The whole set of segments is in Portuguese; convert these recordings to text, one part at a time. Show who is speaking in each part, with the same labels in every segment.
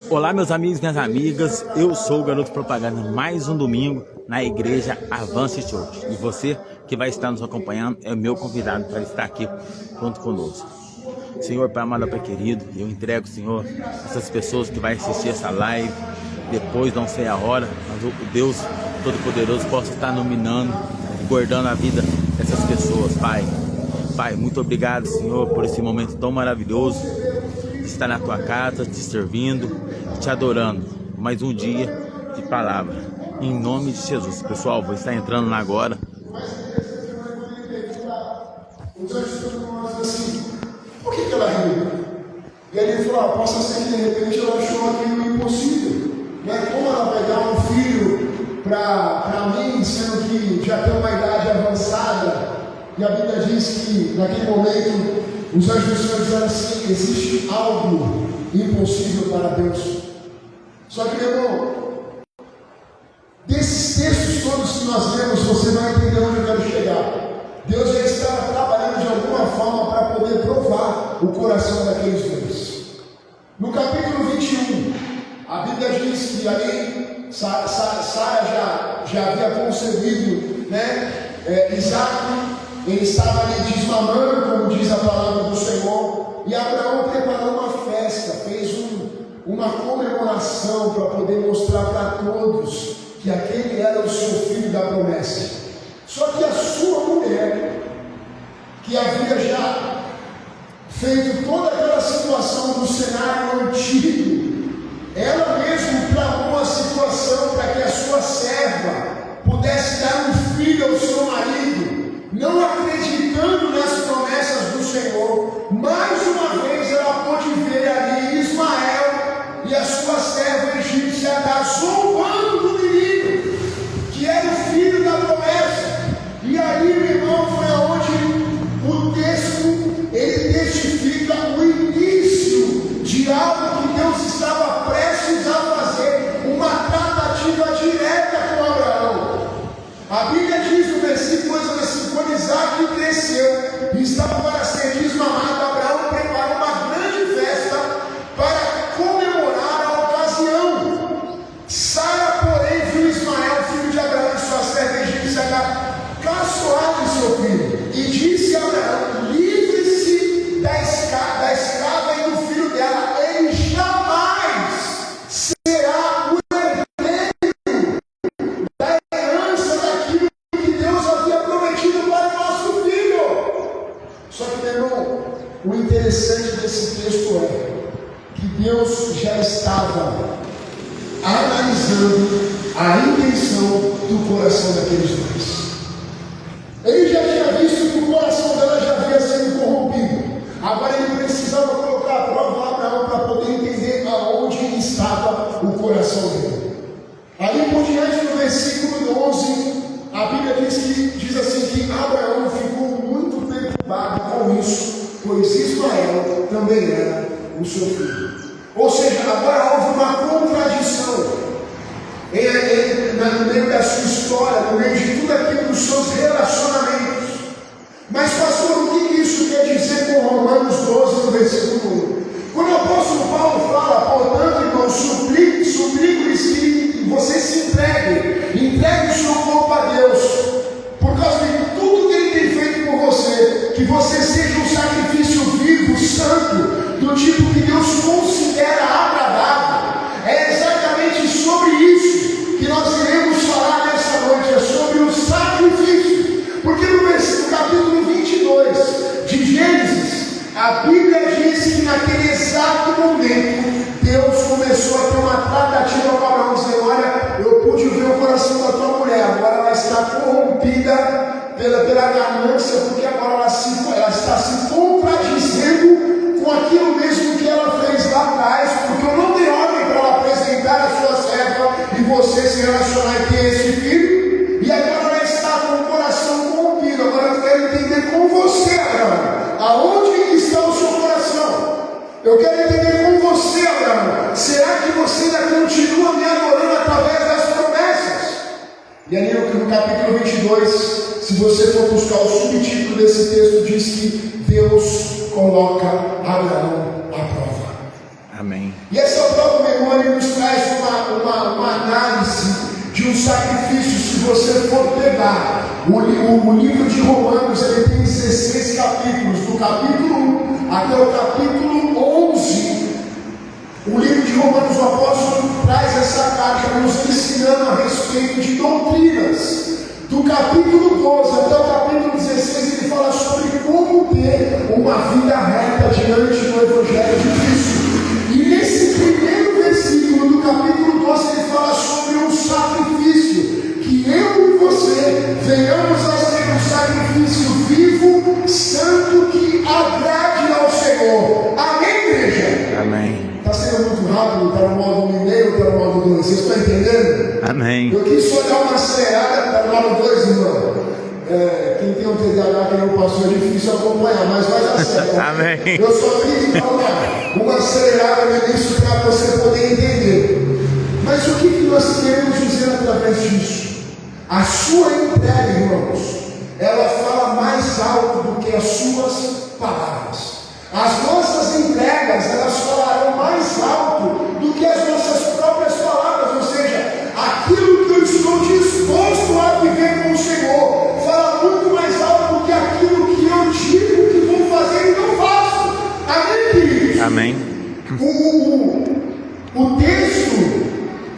Speaker 1: Olá, meus amigos e minhas amigas, eu sou o Garoto Propaganda, mais um domingo na igreja Avance Church. E você que vai estar nos acompanhando é o meu convidado para estar aqui junto conosco. Senhor, Pai amado, Pai querido, eu entrego, Senhor, essas pessoas que vão assistir essa live, depois não sei a hora, mas o Deus Todo-Poderoso possa estar iluminando e guardando a vida dessas pessoas, Pai. Pai, muito obrigado, Senhor, por esse momento tão maravilhoso de estar na Tua casa, te servindo, te adorando. Mais um dia de palavra, em nome de Jesus. Pessoal, vou estar entrando lá agora.
Speaker 2: Por que ela riu? E aí ele falou, possa ser que de repente ela achou aquilo impossível. Né? Como ela vai dar um filho para mim, sendo que já tem uma idade avançada? E a Bíblia diz que naquele momento os anjos do Senhor disseram assim, existe algo impossível para Deus. Só que, meu irmão, desses textos todos que nós lemos, você vai entender onde eu quero chegar. Deus já estava trabalhando de alguma forma para poder provar o coração daqueles dois. No capítulo 21, a Bíblia diz que ali Sara já havia concebido, Isaac. Ele estava ali desmamando, como diz a palavra do Senhor, e Abraão preparou uma festa, fez uma comemoração para poder mostrar para todos que aquele era o seu filho da promessa. Só que a sua mulher, que havia já feito toda aquela situação do cenário antigo, ela mesma tramou a situação para que a sua serva pudesse dar um filho ao seu marido, não acreditando nas promessas do Senhor. Mais uma vez ela pôde ver ali Ismael e a sua serva egípcia zombando do menino, que era o filho da promessa. E aí, meu irmão, foi onde o texto ele testifica o início de algo que Deus estava prestes a fazer, uma tratativa direta com Abraão. A Bíblia diz no versículo 2 assim, quando Isaac cresceu e estava para ser desmamado, Abraão preparou uma grande festa para comemorar a ocasião. Sara, porém, viu Ismael, filho de Abraão, e sua serva egípcia caçoar de seu filho, e disse a Abraão, livre-se da escrava e do filho dela, ele jamais será o herdeiro da herança daquilo que Deus havia prometido para o nosso filho. Só que, meu irmão, o interessante desse texto é que Deus já estava analisando a intenção do coração daqueles dois. Ele já tinha visto que o coração dela já havia sido corrompido. Agora ele precisava colocar a prova a Abraão para poder entender aonde estava o coração dele. Ali por diante, no versículo 11, a Bíblia diz assim que Abraão ficou muito preocupado com isso, pois Ismael também era o seu filho. Ou seja, agora houve uma contradição no meio da sua história, no meio de tudo aquilo dos seus relacionamentos. Mas, pastor, o que isso quer dizer com Romanos 12, no versículo 1? Quando o apóstolo Paulo fala, portanto, irmãos, suplico-lhes que você se entregue o seu corpo a Deus, por causa de tudo que ele tem feito por você, que você seja um sacrifício vivo, santo, do tipo que Deus considera agradável. É exatamente sobre isso que nós iremos falar nessa noite, é sobre o sacrifício. Porque no capítulo 22 de Gênesis, a Bíblia diz que naquele exato momento Deus começou a ter uma tratativa com Abraão, dizendo, olha, eu pude ver o coração da tua mulher, agora ela está corrompida pela ganância, porque agora ela está se contradizendo com aquilo mesmo que ela fez lá atrás, porque eu não dei ordem para ela apresentar a sua serva e você se relacionar e ter esse filho, e agora ela está com o coração corrompido. Agora eu quero entender com você, Abraão, aonde está o seu coração? Eu quero entender com você, Abraão, será que você ainda continua me adorando através das promessas? E ali no capítulo 22, se você for buscar o subtítulo desse texto, diz que Deus coloca Abraão à prova.
Speaker 1: Amém.
Speaker 2: E essa prova, meu irmão, o livro de Romanos ele tem 16 capítulos, do capítulo 1 até o capítulo 11. O livro de Romanos, o apóstolo traz essa carta nos ensinando a respeito de doutrinas. Do capítulo 12 até o capítulo 16, ele fala sobre como ter uma vida reta diante do Evangelho de Cristo. E nesse primeiro versículo do capítulo 12, ele fala sobre um sacrifício, que eu e você venhamos a ser um sacrifício vivo, santo, que agrade ao Senhor. Amém, igreja?
Speaker 1: Amém.
Speaker 2: Está sendo muito rápido, está no modo 1,5, está no modo 2. Vocês estão entendendo?
Speaker 1: Amém.
Speaker 2: Eu quis só dar uma acelerada, está no modo 2, irmão. Quem tem um TDAH que não passou é difícil acompanhar, mas vai dar certo.
Speaker 1: Amém.
Speaker 2: Eu só quis dar uma acelerada no início para você poder entender. Mas o que nós queremos dizer através disso? A sua entrega, irmãos, ela fala mais alto do que as suas palavras. As nossas entregas, elas falarão mais alto do que as nossas próprias palavras, ou seja, aquilo que eu estou disposto a viver com o Senhor, fala muito mais alto do que aquilo que eu digo que vou fazer e não faço. Amém, queridos?
Speaker 1: Amém.
Speaker 2: O texto,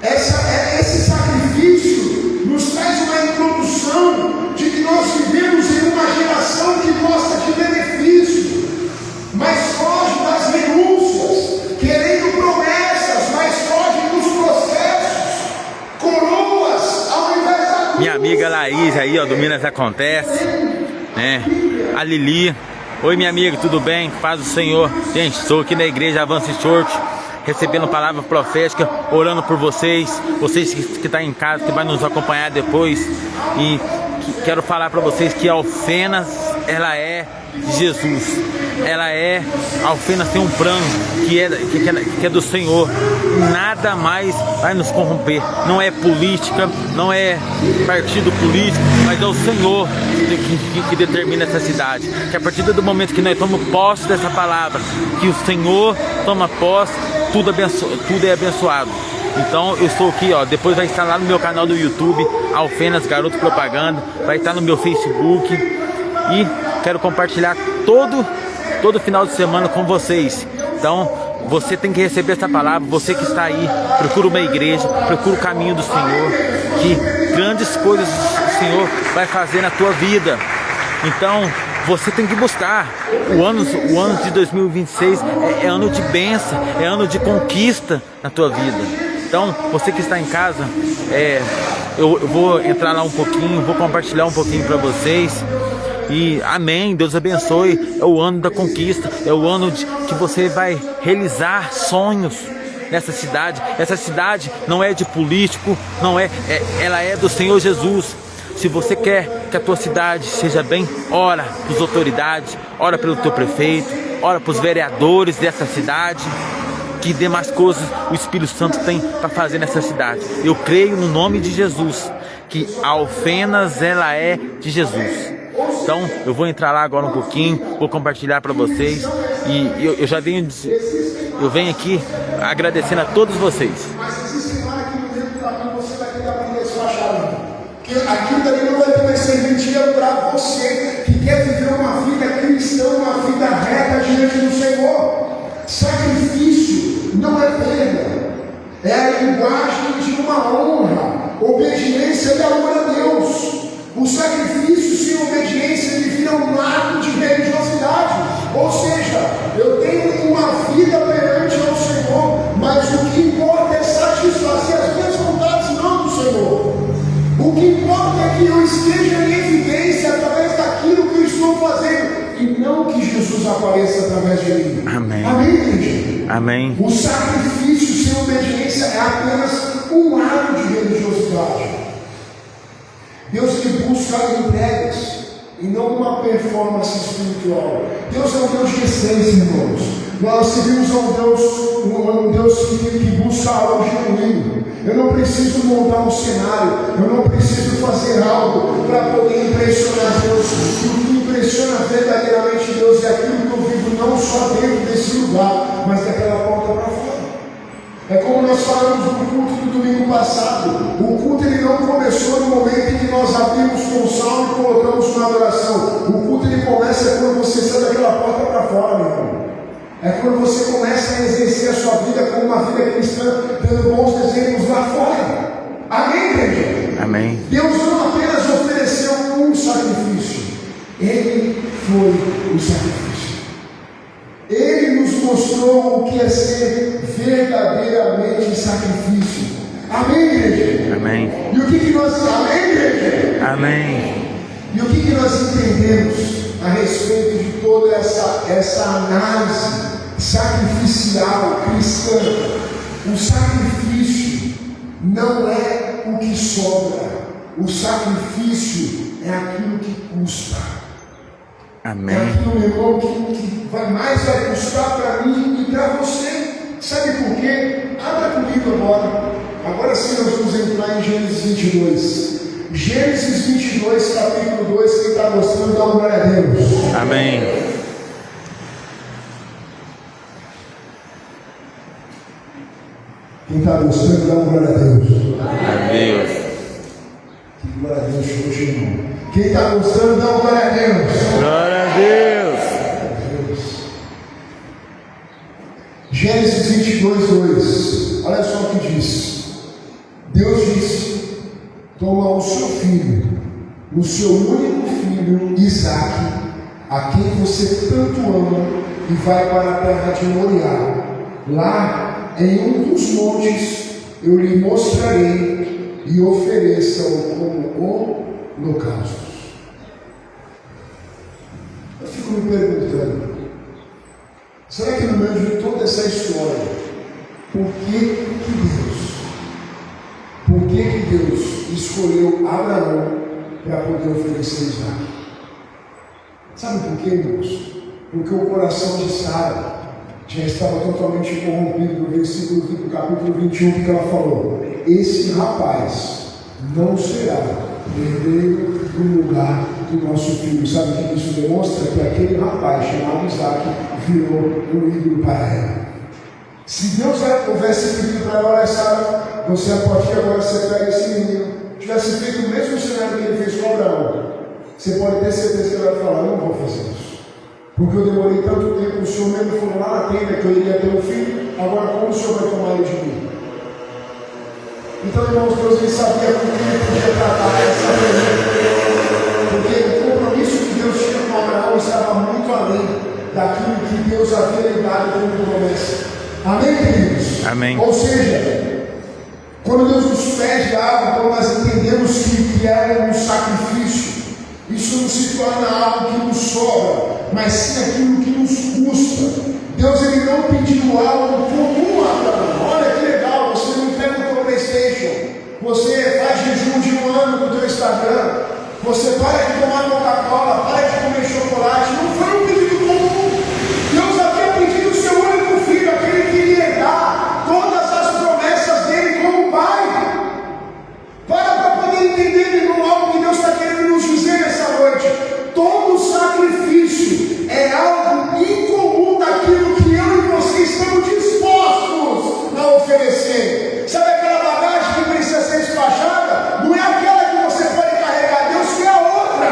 Speaker 2: esse sacrifício, nos traz uma introdução de que nós vivemos em uma geração que gosta de benefício, mas foge das renúncias, querendo promessas, mas foge dos processos, coroas, ao invés da...
Speaker 1: Minha amiga Laís aí, ó, do Minas Acontece, né? A Lili. Oi, minha amiga, tudo bem? Paz do Senhor. Gente, estou aqui na igreja Avance Church, recebendo palavra profética, orando por vocês que estão em casa, que vai nos acompanhar depois. E quero falar para vocês que a Alfenas, ela é de Jesus. A Alfenas tem um plano que é do Senhor. Nada mais vai nos corromper. Não é política, não é partido político, mas é o Senhor que determina essa cidade. Que a partir do momento que nós tomamos posse dessa palavra, que o Senhor toma posse, tudo é abençoado. Então eu estou aqui, ó, depois vai estar lá no meu canal do YouTube, Alfenas Garoto Propaganda, vai estar no meu Facebook e quero compartilhar todo final de semana com vocês. Então você tem que receber essa palavra, você que está aí, procura uma igreja, procura o caminho do Senhor, que grandes coisas o Senhor vai fazer na tua vida. Então você tem que buscar. O ano de 2026 é ano de bênção, é ano de conquista na tua vida. Então, você que está em casa, eu vou entrar lá um pouquinho, vou compartilhar um pouquinho para vocês. E amém, Deus abençoe. É o ano da conquista, é o ano que você vai realizar sonhos nessa cidade. Essa cidade não é de político, ela é do Senhor Jesus. Se você quer que a tua cidade seja bem, ora para as autoridades, ora pelo teu prefeito, ora para os vereadores dessa cidade, que demais coisas o Espírito Santo tem para fazer nessa cidade. Eu creio no nome de Jesus, que a Alfenas, ela é de Jesus. Então eu vou entrar lá agora um pouquinho, vou compartilhar para vocês. E eu venho aqui agradecendo a todos vocês.
Speaker 2: Mas existe lá aqui dentro do caminho, você vai ter que aprender a sua chave. Porque aquilo dali não vai poder ser mentira para você que quer viver uma vida cristã, uma vida reta diante do Senhor. Sacrifício não é perda, é a linguagem de uma honra, obediência e amor a Deus. O sacrifício sem obediência ele vira um ato de religiosidade, ou seja, eu tenho uma vida perante ao Senhor, mas o que importa é satisfazer as minhas vontades, não do Senhor. O que importa é que eu esteja em evidência através daquilo que eu estou fazendo, e não que Jesus apareça através de mim.
Speaker 1: Amém.
Speaker 2: Amém, igreja?
Speaker 1: Amém.
Speaker 2: O sacrifício sem obediência é apenas um ato de religiosidade. Deus ele busca entregas e não uma performance espiritual. Deus é um Deus de essência, irmãos. Nós servimos a um Deus que busca algo genuíno. Eu não preciso montar um cenário, eu não preciso fazer algo para poder impressionar Deus. O que impressiona verdadeiramente Deus é aquilo que eu vivo não só dentro desse lugar, mas daquela porta para fora. É como nós falamos no culto do domingo passado. O culto ele não começou no momento em que nós abrimos com o salmo e colocamos na adoração. O culto ele começa quando você sai daquela porta para fora, meu irmão. É quando você começa a exercer a sua vida como uma vida cristã, dando bons exemplos lá fora. Amém, igreja?
Speaker 1: Amém.
Speaker 2: Deus não apenas ofereceu um sacrifício, Ele foi o sacrifício. Ele nos mostrou o que é ser verdadeiramente sacrifício. Amém, igreja?
Speaker 1: Amém.
Speaker 2: E o que nós... Amém, igreja?
Speaker 1: Amém.
Speaker 2: E o que nós entendemos a respeito de toda essa análise sacrificial cristã? O sacrifício não é o que sobra. O sacrifício é aquilo que custa.
Speaker 1: Amém.
Speaker 2: É aquilo, meu irmão, que vai custar para mim e para você. Sabe por quê? Abra comigo agora. Agora sim nós vamos entrar em Gênesis 22. Gênesis 22, capítulo 2. Quem está gostando, dá uma glória a Deus.
Speaker 1: Amém.
Speaker 2: Quem está gostando, dá uma glória a Deus.
Speaker 1: A Deus.
Speaker 2: Que glória a Deus hoje, irmão. Quem está gostando, dá uma glória a Deus.
Speaker 1: Glória a Deus.
Speaker 2: Gênesis 22, 2. Olha só o que diz. Deus disse: toma o seu filho, o seu único filho, Isaque, a quem você tanto ama, e vai para a terra de Moriá. Lá, em um dos montes, eu lhe mostrarei, e ofereça-o como holocausto. Eu fico me perguntando, será que no meio de toda essa história, por que Deus escolheu Abraão para poder oferecer Isaac? Sabe por quê, irmãos? Porque o coração de Sara já estava totalmente corrompido. No versículo do capítulo 21, que ela falou: esse rapaz não será herdeiro do lugar do nosso filho. Sabe o que isso demonstra? Que aquele rapaz chamado Isaac virou um ídolo para ela. Se Deus houvesse pedido para ela: olha, Sara, você a partir de agora você pega esse menino, tivesse feito o mesmo cenário que ele fez com Abraão, você pode ter certeza que ela vai falar: não vou fazer isso, porque eu demorei tanto tempo, o Senhor mesmo falou lá na tenda que eu iria ter um filho, agora como o Senhor vai tomar ele de mim? Então, irmãos, Deus ele sabia como que ele podia tratar essa mulher, porque o compromisso que Deus tinha com Abraão estava muito além daquilo que Deus havia lhe dado como promessa. Amém, queridos?
Speaker 1: Amém.
Speaker 2: Ou seja, quando Deus nos pede algo, quando nós entendemos que é um sacrifício, isso não se torna algo que nos sobra, mas sim aquilo que nos custa. Deus ele não pediu algo comum a Abraão. Olha que legal, você não entrega o teu PlayStation, você faz jejum de um ano no teu Instagram, você para de tomar Coca-Cola, para de comer chocolate. Não foi um pedido comum. Deus havia pedido o seu único filho, aquele que iria dar todas as promessas dele como pai. Para poder entender, irmão, algo que Deus está querendo nos dizer nessa noite. Todo sacrifício é algo incomum daquilo que eu e você estamos dispostos a oferecer. Sabe aquela bagagem que precisa ser despachada? Não é aquela que você pode carregar, Deus quer outra.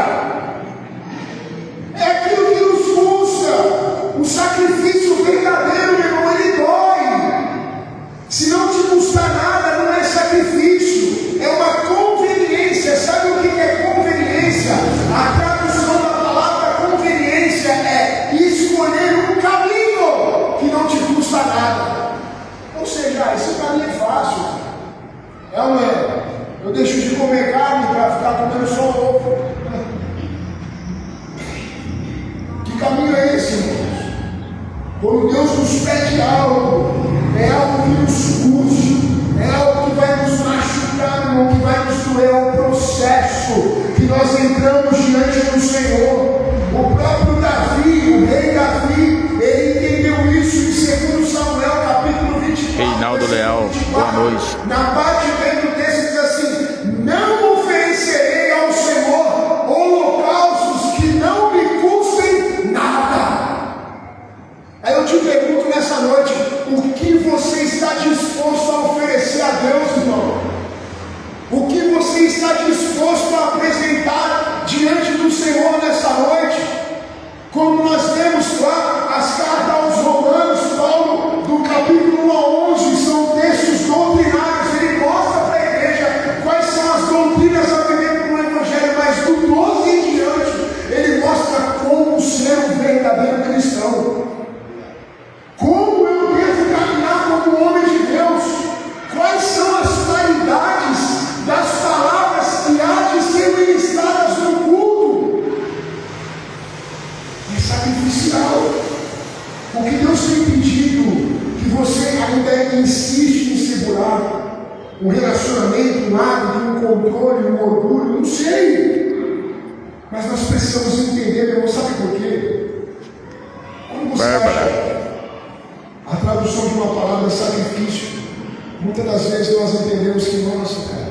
Speaker 2: É aquilo que nos custa. O sacrifício verdadeiro, meu irmão, ele dói. Se não te custar nada, não é sacrifício, é uma conveniência. Sabe o que é conveniência? A tradução da palavra conveniência é escolher um caminho que não te custa nada. Ou seja, esse caminho é fácil. É ou não é? Eu deixo de comer carne para ficar comendo só ovo. Que caminho é esse, irmãos? Quando Deus nos pede algo, é algo que nos custa, é algo que vai nos machucar, irmão, que vai nos doer. É um processo que nós entramos diante do Senhor. O próprio Davi, o rei Davi, ele entendeu isso em 2 Samuel, capítulo 24.
Speaker 1: Reinaldo Leal, boa noite.
Speaker 2: Na parte bem do texto diz assim: não oferecerei ao Senhor holocaustos que não me custem nada. Aí eu te pergunto nessa noite: o que você está disposto um relacionamento, um hábito, um controle, um orgulho, não sei. Mas nós precisamos entender, meu irmão, sabe por quê? Como você acha a tradução de uma palavra sacrifício? Muitas das vezes nós entendemos que, nossa, cara,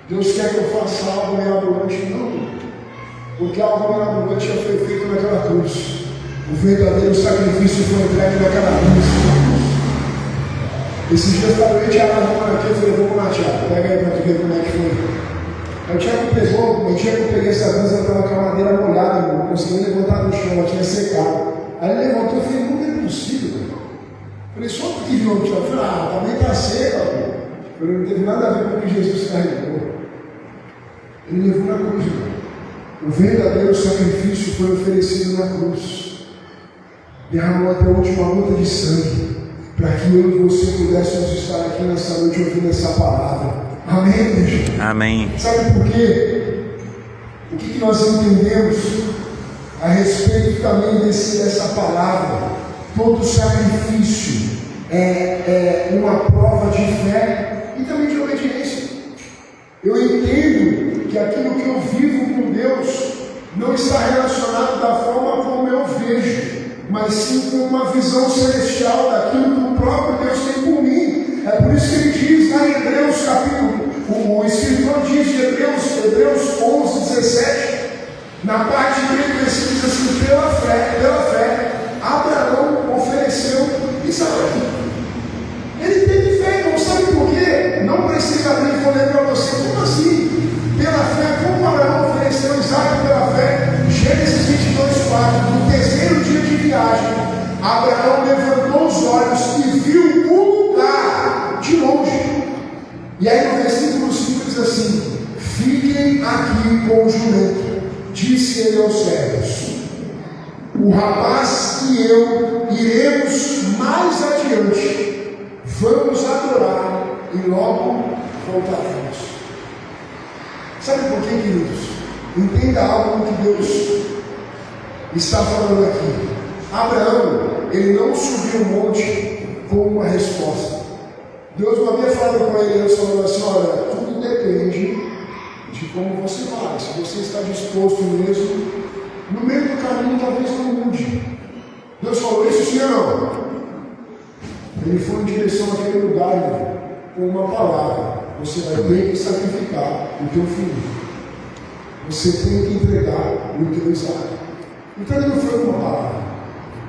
Speaker 2: Deus quer que eu faça algo mirabolante. Não, porque algo mirabolante já foi feito naquela cruz. O verdadeiro sacrifício foi entregue naquela cruz. Esses dias da noite, a Ana aqui, eu falei, vamos lá, Tiago, pega aí para tu ver como é que foi. Aí o Tiago pegou, no dia que eu peguei essa brisa, ela estava com a madeira molhada, não conseguia levantar do chão, ela tinha secado. Aí ele levantou e falei, não é possível, cara. Falei, só porque de novo, Tiago. Falei, também está seca, pô. Falei, não teve nada a ver com o que Jesus carregou. Ele levou na cruz, irmão. O verdadeiro sacrifício foi oferecido na cruz. Derramou até a última gota de sangue, para que eu e você pudéssemos estar aqui nessa noite ouvindo essa palavra. Amém, igreja?
Speaker 1: Amém.
Speaker 2: Sabe por quê? O que nós entendemos a respeito também dessa palavra? Todo sacrifício é uma prova de fé e também de obediência. Eu entendo que aquilo que eu vivo com Deus não está relacionado da forma como eu vejo, mas sim com uma visão celestial daquilo que o próprio Deus tem por mim. É por isso que ele diz lá em Hebreus capítulo, o escritor diz de Hebreus 11, 17, na parte dele, diz assim, pela fé, Abraão ofereceu Isaque. Ele teve fé, não sabe por quê? Não precisa abrir e falar para você, como assim? Pela fé, como Abraão ofereceu Isaque pela fé? Gênesis 22, 4, no terceiro dia de viagem, Abraão levantou os olhos e viu um lugar de longe. E aí no versículo 5 diz assim, fiquem aqui com o jumento, disse ele aos servos. O rapaz e eu iremos mais adiante, vamos adorar e logo voltaremos. Sabe por quê, queridos? Entenda algo que Deus está falando aqui. Abraão, ele não subiu o monte com uma resposta. Deus não havia falado com ele, Deus falou assim, olha, tudo depende de como você vai. Se você está disposto mesmo, no meio do caminho talvez não mude. Deus falou isso sim ou não? Ele foi em direção àquele lugar, irmão, com uma palavra. Você vai ter que sacrificar o teu filho. Você tem que entregar o teu Isaque. Então ele não foi com uma palavra,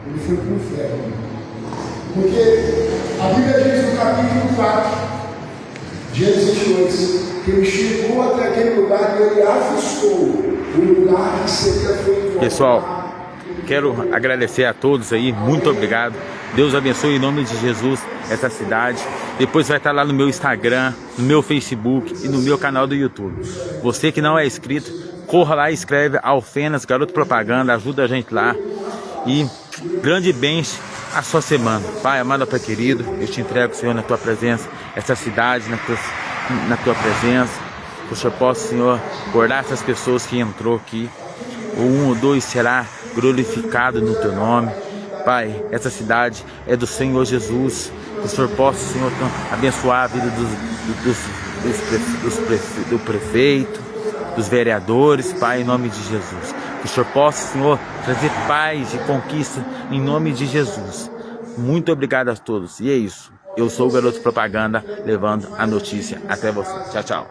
Speaker 2: ele foi com fé. Porque a Bíblia diz no capítulo 4, Gênesis 28, que ele chegou até aquele lugar e ele avistou o lugar que seria feito.
Speaker 1: Pessoal, quero agradecer a todos aí, muito obrigado. Deus abençoe em nome de Jesus essa cidade. Depois vai estar lá no meu Instagram, no meu Facebook e no meu canal do YouTube. Você que não é inscrito, corra lá e escreve Alfenas Garoto Propaganda, ajuda a gente lá. E grande bênção a sua semana. Pai amado, Pai querido, eu te entrego, Senhor, na tua presença, essa cidade, na tua presença. Que o Senhor possa, Senhor, guardar essas pessoas que entrou aqui. O 1 ou 2 será glorificado no teu nome. Pai, essa cidade é do Senhor Jesus. Que o Senhor possa, Senhor, abençoar a vida do prefeito, dos vereadores, Pai, em nome de Jesus. Que o Senhor possa, Senhor, trazer paz e conquista em nome de Jesus. Muito obrigado a todos. E é isso. Eu sou o Garoto Propaganda, levando a notícia até você. Tchau, tchau.